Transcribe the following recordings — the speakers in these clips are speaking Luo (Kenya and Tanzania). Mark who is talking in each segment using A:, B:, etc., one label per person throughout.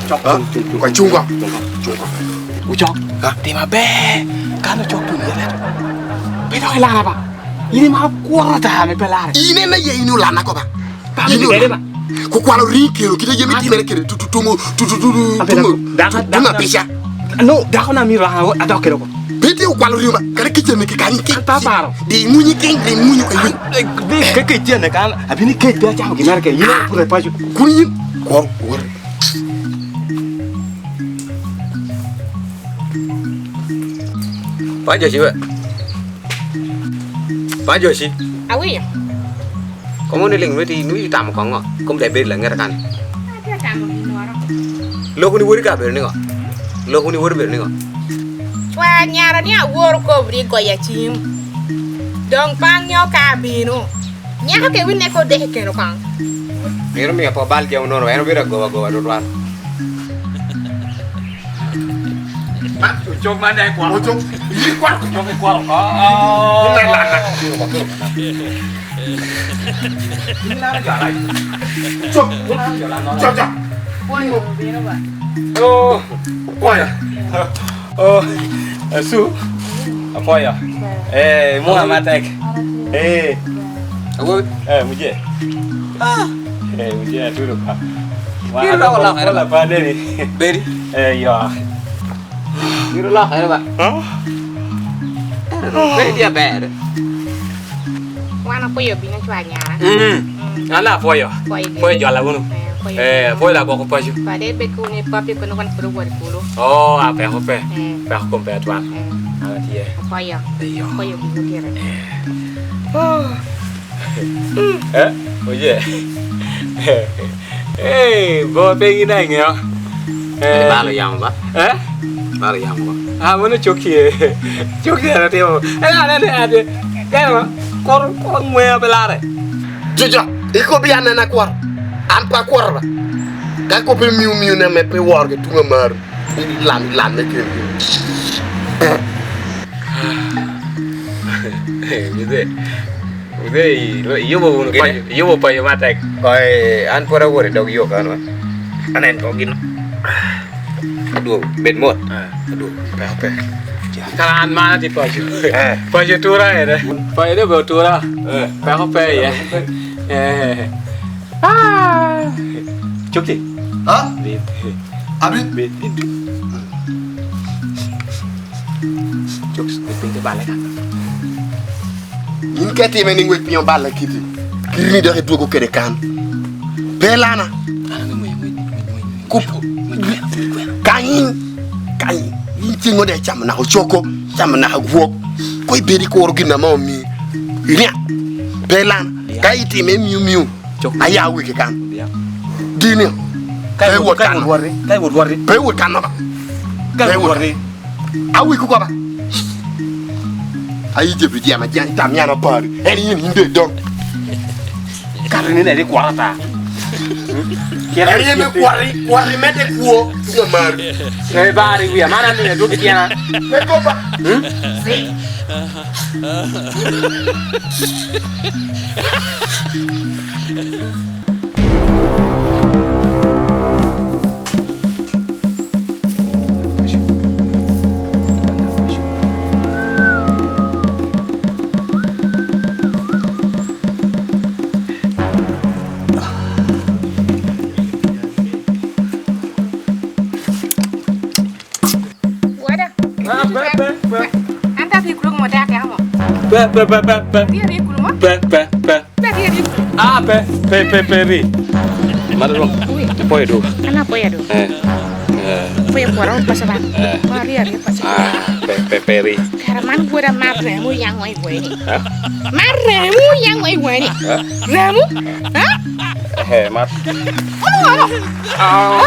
A: chọc quả chung con
B: ui chọc thì mà bé cá nó chọc tụi này bé nói là bà ini mah kuat dah me pelar
A: ini na ye inu lana ko ba
B: ini gede ba
A: ko kwalo ringo kita ye miti mere kere tumu tunga pisha
B: no dah kau nak mirah ada kero ko
A: beti kwalo ringo kare kitchen ke kan ki
B: paparo
A: di munyi king di munyi ko
B: ni ke kitchen kan abi ni ke dia jam gimana ke ini pura paju
A: kunyin ko wor
C: Paju sih, Paju sih.
D: Awi ya?
C: Kamu ni lingkungan di ini tamu kau nggak? Kamu dah beri lengan kan?
D: Ada tamu di luar.
C: Lo kuni beri kabar ni nggak? Lo kuni beri beri nggak?
D: Wah nyaranya war ko beri goya cim. Dong pangyo kabinu. Nyaka ke win neko deh keno kang.
C: Miro mi apa bal jauh nono, eno beri goa doan.
B: Chok mana kuat
A: chok ini kuat
B: chok kuat
A: ini lana
B: ini lana jalan
A: chok chok
B: oh ya oh su apa ya Muhammad
C: Aku
B: muje muje dulu pak
C: Ini lah
B: apa nih
C: beri.
B: Ya
C: Miro lah, ada pak. Beri dia ber.
D: Wana ko yo bina chwa nyara.
B: Ana foyo. Foyo jual lagu nu. Foyo lah bawa ke paju.
D: Pada beku ni papi kono kan perlu buat kulo.
B: Oh, apa apa? Apa kompet tuan. Apa dia?
D: Ko yo. Ko yo bina kira.
B: Oye. Bawa pengen nanya ya.
C: Baru yang pak. Baru yang pak.
B: Mana coki? Coki ada tiap. Ada. Kan kor muya belare.
A: Jojok iko bi anana kwar ampa kwar ba ka ko pe miu na me pe war ke tunga maro lan ne ke
C: Udah, iyo mau bunuh kene, iyo mau payo mata, koi an pura gori dog iyo kan, anen kau gini, aduh, bed mod, aduh, apa?
B: Kalaan mana ti paju? Paju tura ya deh. Paju dia bawa tura. Apa ya? Cukup
A: ha
B: Bit.
A: abi
B: Bit. Cukup. Pintu balik kan?
A: in kete me ningwe pion balla kiti kirini do dogo kede kan belana kup kayin tingo de cham na choko cham na gwok koy beri ko orgina ma mi ria belana kayiti me miu aya wiki kan dini kay wot kan
B: warri.
A: be wot kan ba
B: Kay warri.
A: awi ku ko ba ayi je bi dia ma jan tam yana bari eni yin hinde dog
B: Karena ini dari kuarata.
A: eri me kwari mete kuo tunga maro
B: Saya bari wia mana nih duduk kiana.
A: me ko ba
D: Anta fi kulung mo dak ya mo.
B: Be.
D: Dia ri kulung mo.
B: Be.
D: Dia ri.
B: Ah, be. Mana dong? Apa itu?
D: Ana po ya do. Po ya kuara pas ba. Mari ri pas.
B: Peri.
D: Karaman gua da marre mu yang oi gue ni. Marre mu yang oi gue ni. Ramu? Ha?
B: Mat.
D: Ano?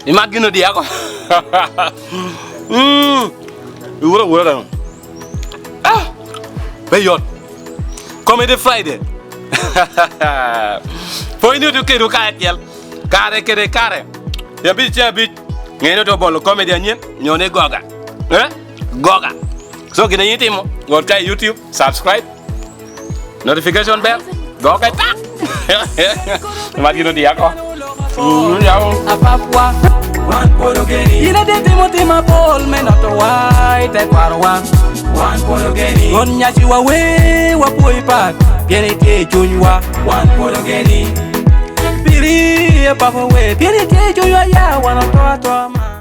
B: Imagino dia kok. Ura kan. Beyot. Comedy Friday. Foi no do que do cartel. Kare. Ya bit. Ngene to bolo comedy nyen nyone goga. Goga. So gina yitimo ngon kai YouTube subscribe notification bell go kai tak ma gino dia ko
E: apapwa wan porogeni ina de timoti ma bol me not wai te parwa wan porogeni on nyachi wa we wa poi pat pieni te chunywa wan porogeni piri pa we pieni te chunywa ya wan to ma